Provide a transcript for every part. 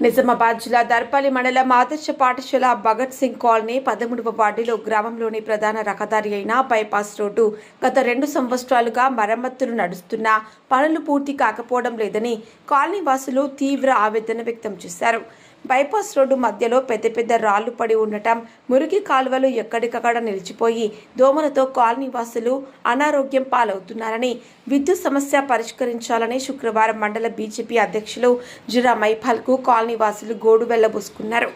నిజామాబాద్ జిల్లా దర్పల్లి మండలం ఆదర్శ పాఠశాల భగత్ సింగ్ కాలనీ 13వ వార్డులో గ్రామంలోని ప్రధాన రహదారి అయిన బైపాస్ రోడ్డు గత 2 సంవత్సరాలుగా మరమ్మతులు నడుస్తున్నా పనులు పూర్తి కాకపోవడం లేదని కాలనీ వాసులు తీవ్ర ఆవేదన వ్యక్తం చేశారు. బైపాస్ రోడ్డు మధ్యలో పెద్ద పెద్ద రాళ్లు పడి ఉండటం, మురికి కాలువలు ఎక్కడికక్కడ నిలిచిపోయి దోమలతో కాలనీ వాసులు అనారోగ్యం పాలవుతున్నారని, విద్యుత్ సమస్య పరిష్కరించాలని శుక్రవారం మండల బీజేపీ అధ్యక్షులు జిరా మైపాల్కు కాలనీ వాసులు గోడు వెళ్లబోసుకున్నారు.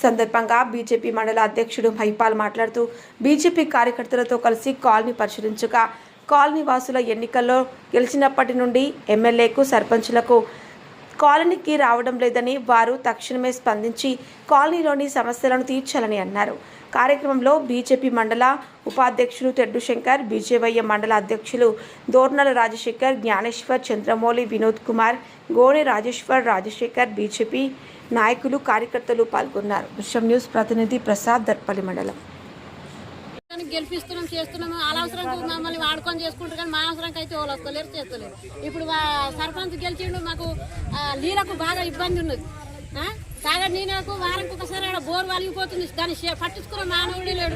సందర్భంగా బీజేపీ మండల అధ్యక్షుడు మైపాల్ మాట్లాడుతూ బీజేపీ కార్యకర్తలతో కలిసి కాలనీ పరిశీలించగా కాలనీ వాసుల ఎన్నికల్లో గెలిచినప్పటి నుండి ఎమ్మెల్యేకు, సర్పంచులకు కాలనీకి రావడం లేదని, వారు తక్షణమే స్పందించి కాలనీలోని సమస్యలను తీర్చాలని అన్నారు. కార్యక్రమంలో బీజేపీ మండల ఉపాధ్యక్షులు తెడ్డు శంకర్, బీజేవైఎం మండల అధ్యక్షులు దోర్నల రాజశేఖర్, జ్ఞానేశ్వర్, చంద్రమౌళి, వినోద్ కుమార్, గోనె రాజేశ్వర్, రాజశేఖర్, బీజేపీ నాయకులు, కార్యకర్తలు పాల్గొన్నారు. విశ్వం న్యూస్ ప్రతినిధి ప్రసాద్, దర్పల్లి మండలం. గెలిపిస్తున్నాం, చేస్తున్నాము. అనవసరంగా మమ్మల్ని వాడుకొని చేసుకుంటారు, కానీ మా అవసరంకి అయితే వాళ్ళు వస్తలేరు, చేస్తలేరు. ఇప్పుడు సర్పంచ్ గెలిచిండు, మాకు నీళ్ళకు బాగా ఇబ్బంది ఉన్నది. సాగర్ నీళ్ళకు వారానికి ఒకసారి ఆడ బోర్ వలిగిపోతుంది, దాన్ని పట్టించుకున్న మానవుడే లేడు.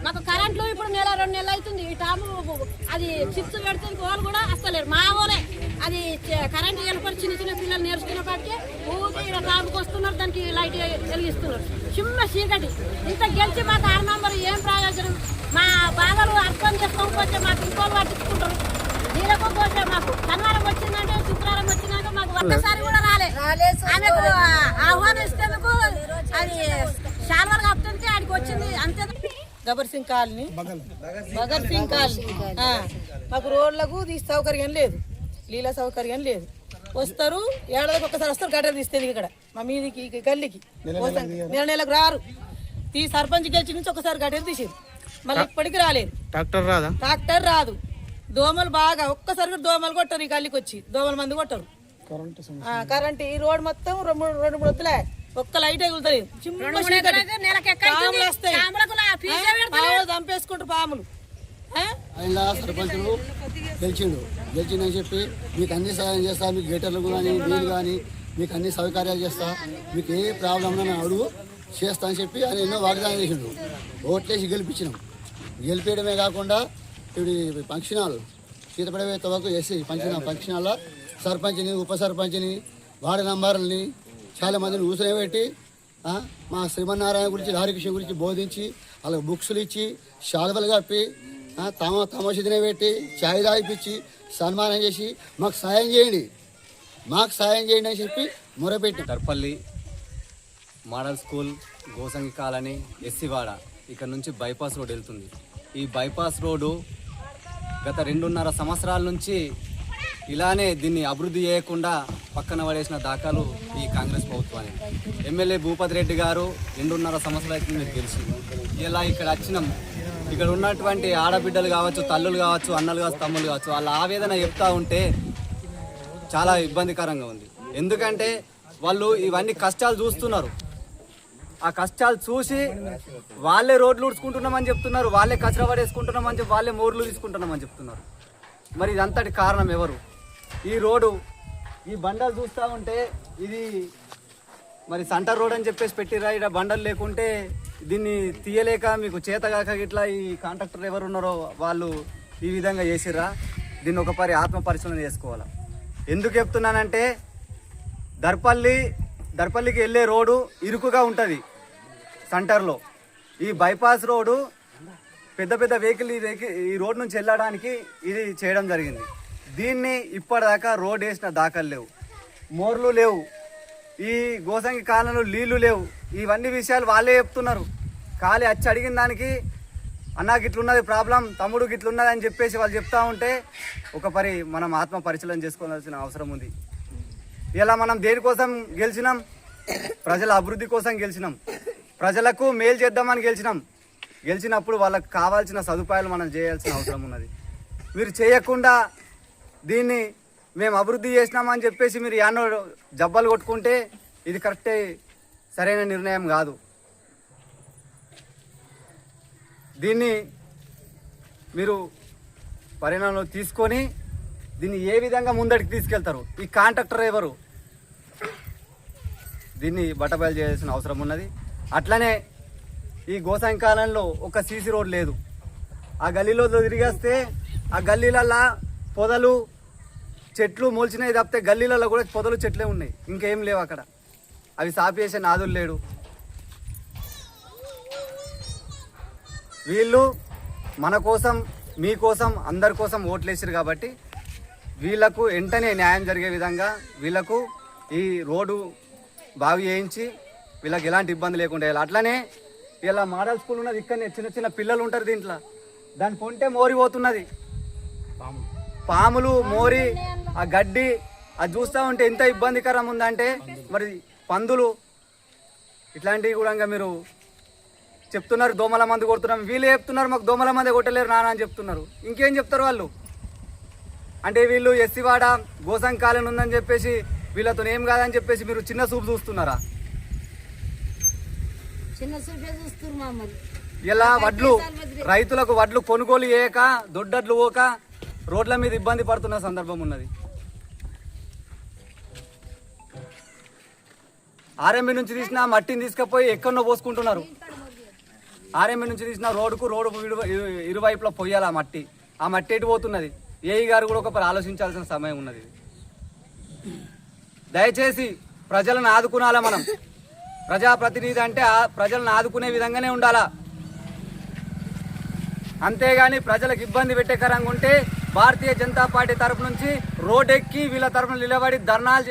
మాకు కరెంట్లు ఇప్పుడు 1-2 నెలలు అవుతుంది. ఈ టాము అది చిప్స్ పెడుతుంది, వాళ్ళు కూడా వస్తలేరు. మా వాళ్ళే అది కరెంట్ వెళ్ళిపోయి చిన్న చిన్న పిల్లలు నేర్చుకున్నప్పటికీ ఊరికి ఇలా టాపుకి వస్తున్నారు, దానికి లైట్ వెలిగిస్తున్నారు. చిన్న చీకటి ఇంత గెలిచి మాకు 6 నంబర్ ఏం ప్రయోజనం? మా బాధలు అర్థం చేసుకోకపోతే మాకు ఇంకోళ్ళు పట్టించుకుంటారు. నీళ్ళకు పోతే మాకు శనివారం వచ్చిందంటే, శుక్రవారం వచ్చిందంటే మాకు ఒక్కసారి కూడా రాలే. ఆమెకు ఆహ్వానం ఇస్తేందుకు అది శాల్వాలు కప్పుతుంటే ఆడికి వచ్చింది అంతే. భగత్ సింగ్ కాలనీ మాకు రోడ్లకు సౌకర్యం లేదు, నీళ్ళ సౌకర్యం లేదు. వస్తారు, ఏడాదికి ఒక్కసారి వస్తారు, గడ్డలు తీస్తుంది ఇక్కడ మా మీదికి గల్లీకి. నెలకు రారు. సర్పంచ్ గెలిచి నుంచి ఒకసారి గడ్డలు తీసేది, మళ్ళీ ఇప్పటికి రాలేదు. ట్రాక్టర్ రాదు. దోమలు బాగా, ఒక్కసారి దోమలు కొట్టరు. ఈ గల్లీకి వచ్చి దోమల మంది కొట్టరు. కరెంట్ ఈ రోడ్ మొత్తం 2-3 వద్దులే, ఒక్క లైట్ ఎగులుతుంది. చంపేసుకుంటారు పాములు. ఆయన సర్పంచులు గెలిచిందని చెప్పి మీకు అన్ని సహాయం చేస్తా, మీకు గేటర్లు కానీ నీళ్ళు కానీ మీకు అన్ని సౌకర్యాలు చేస్తా, మీకు ఏ ప్రాబ్లం ఉన్నా అడుగు చేస్తా అని చెప్పి ఆయన ఎన్నో వాగ్దానం చేసిండు. ఓట్లేసి గెలిపించినాం. గెలిపేయడమే కాకుండా ఇప్పుడు ఫంక్షన్ హాల్ సీతపడవే తవకు వేసి ఫంక్షన్ హాల్లో సర్పంచ్ని, ఉప సర్పంచ్ని, వార్డు నంబర్లని చాలా మందిని కూర్చోబెట్టి మా శ్రీమన్నారాయణ గురించి, హరికృష్ణ గురించి బోధించి, వాళ్ళకి బుక్స్లు ఇచ్చి, శాలువలు కప్పి, తమాష పెట్టి, చాయ్ తాగిపించి సన్మానం చేసి మాకు సాయం చేయండి అని చెప్పి మొరపెట్టాం. Darpalli model school, Gosangi colony, ఎస్సీవాడ ఇక్కడ నుంచి బైపాస్ రోడ్ వెళ్తుంది. ఈ బైపాస్ రోడ్డు గత 2.5 సంవత్సరాల నుంచి ఇలానే దీన్ని అభివృద్ధి చేయకుండా పక్కన పడేసిన దాఖలు ఈ కాంగ్రెస్ ప్రభుత్వానికి. ఎమ్మెల్యే భూపతి రెడ్డి గారు 2.5 సంవత్సరాల కింద తెలిసి ఇలా ఇక్కడ వచ్చినాం. ఇక్కడ ఉన్నటువంటి ఆడబిడ్డలు కావచ్చు, తల్లులు కావచ్చు, అన్నలు కావచ్చు, తమ్ముళ్ళు కావచ్చు, వాళ్ళ ఆవేదన చెప్తా ఉంటే చాలా ఇబ్బందికరంగా ఉంది. ఎందుకంటే వాళ్ళు ఇవన్నీ కష్టాలు చూస్తున్నారు. ఆ కష్టాలు చూసి వాళ్ళే రోడ్లు ఊడ్చుకుంటున్నామని చెప్తున్నారు, వాళ్ళే కచరా పడేసుకుంటున్నామని చెప్పి, వాళ్ళే మోర్లు తీసుకుంటున్నామని చెప్తున్నారు. మరి ఇదంతటి కారణం ఎవరు? ఈ రోడ్డు, ఈ బండలు చూస్తూ ఉంటే ఇది మరి సెంటర్ రోడ్ అని చెప్పేసి పెట్టిరా. ఇక్కడ బండలు లేకుంటే దీన్ని తీయలేక మీకు చేతగాక ఇట్లా ఈ కాంట్రాక్టర్ ఎవరు ఉన్నారో వాళ్ళు ఈ విధంగా చేసిర్రా. దీన్ని ఒకసారి ఆత్మ పరిశీలన చేసుకోవాలా. ఎందుకు చెప్తున్నానంటే దర్పల్లికి వెళ్ళే రోడ్డు ఇరుకుగా ఉంటుంది సెంటర్లో. ఈ బైపాస్ రోడ్డు పెద్ద పెద్ద వెహికల్ ఈ రోడ్ నుంచి వెళ్ళడానికి ఇది చేయడం జరిగింది. దీన్ని ఇప్పటిదాకా రోడ్ వేసిన దాఖలు లేవు, మోర్లు లేవు, ఈ గోసంగి కాలంలో నీళ్లు లేవు. ఇవన్నీ విషయాలు వాళ్ళే చెప్తున్నారు. ఖాళీ వచ్చి అడిగిన దానికి అన్నా గిట్లున్నది ప్రాబ్లం, తమ్ముడు గిట్లున్నది అని చెప్పేసి వాళ్ళు చెప్తా ఉంటే ఒకసారి మనం ఆత్మ పరిశీలన చేసుకోవాల్సిన అవసరం ఉంది. ఇలా మనం దేనికోసం గెలిచినాం? ప్రజల అభివృద్ధి కోసం గెలిచినాం, ప్రజలకు మేలు చేద్దామని గెలిచినప్పుడు వాళ్ళకి కావాల్సిన సదుపాయాలు మనం చేయాల్సిన అవసరం ఉన్నది. మీరు చేయకుండా దీన్ని మేము అభివృద్ధి చేసినామని చెప్పేసి మీరు యాన్నో జబ్బలు కొట్టుకుంటే ఇది కరెక్టే, సరైన నిర్ణయం కాదు. దీన్ని మీరు పరిణామంలో తీసుకొని దీన్ని ఏ విధంగా ముందడికి తీసుకెళ్తారు? ఈ కాంట్రాక్టర్ ఎవరు? దీన్ని బట్టబయలు చేయాల్సిన అవసరం ఉన్నది. అట్లనే ఈ గోసాయి కాలంలో ఒక సీసీ రోడ్ లేదు. ఆ గల్లీలో తిరిగేస్తే ఆ గల్లీలల్లో పొదలు చెట్లు మొలిచినాయి తప్పితే గల్లీలలో కూడా పొదలు చెట్లే ఉన్నాయి, ఇంకేం లేవు అక్కడ. అవి సాపేసే నాదులు లేడు. వీళ్ళు మన కోసం మీకోసం అందరి కోసం ఓట్లేసారు కాబట్టి వీళ్ళకు వెంటనే న్యాయం జరిగే విధంగా వీళ్ళకు ఈ రోడ్డు బాగు చేయించి వీళ్ళకి ఎలాంటి ఇబ్బంది లేకుండా చేయాలి. అట్లనే ఇలా మోడల్ స్కూల్ ఉన్నది, ఇక్కడనే చిన్న చిన్న పిల్లలు ఉంటారు దీంట్లో. దాని పొంటే మోరి పోతున్నది, పాములు మోరి ఆ గడ్డి అది చూస్తూ ఉంటే ఎంత ఇబ్బందికరం ఉందంటే మరి పందులు ఇట్లాంటివి కూడా మీరు చెప్తున్నారు. దోమల మందు కొడుతున్నాం, వీళ్ళు చెప్తున్నారు మాకు దోమల మందే కొట్టలేరు నాన్న అని చెప్తున్నారు. ఇంకేం చెప్తారు వాళ్ళు? అంటే వీళ్ళు ఎస్సీవాడ గోసంగి కాలనీ ఉందని చెప్పేసి వీళ్ళతో ఏం కాదని చెప్పేసి మీరు చిన్న చూపు చూస్తున్నారా? ఇలా వడ్లు రైతులకు వడ్లు కొనుగోలు చేయక దొడ్డడ్లు పోక రోడ్ల మీద ఇబ్బంది పడుతున్న సందర్భం ఉన్నది. ఆర్ఎంబి నుంచి తీసిన మట్టిని తీసుకుపోయి ఎక్కడో పోసుకుంటున్నారు. ఆర్ఎంబి నుంచి తీసిన రోడ్డు ఇరువైపులా పోయాలి ఆ మట్టి ఎటు పోతున్నది? ఏఈ గారు కూడా ఒకసారి ఆలోచించాల్సిన సమయం ఉన్నది. దయచేసి ప్రజలను ఆదుకునాలా. మనం ప్రజాప్రతినిధి అంటే ప్రజలను ఆదుకునే విధంగానే ఉండాలా, అంతేగాని ప్రజలకు ఇబ్బంది పెట్టే కరంగా ఉంటే భారతీయ జనతా పార్టీ తరపు నుంచి రోడ్డెక్కి వీళ్ళ తరపున నిలబడి ధర్నాలు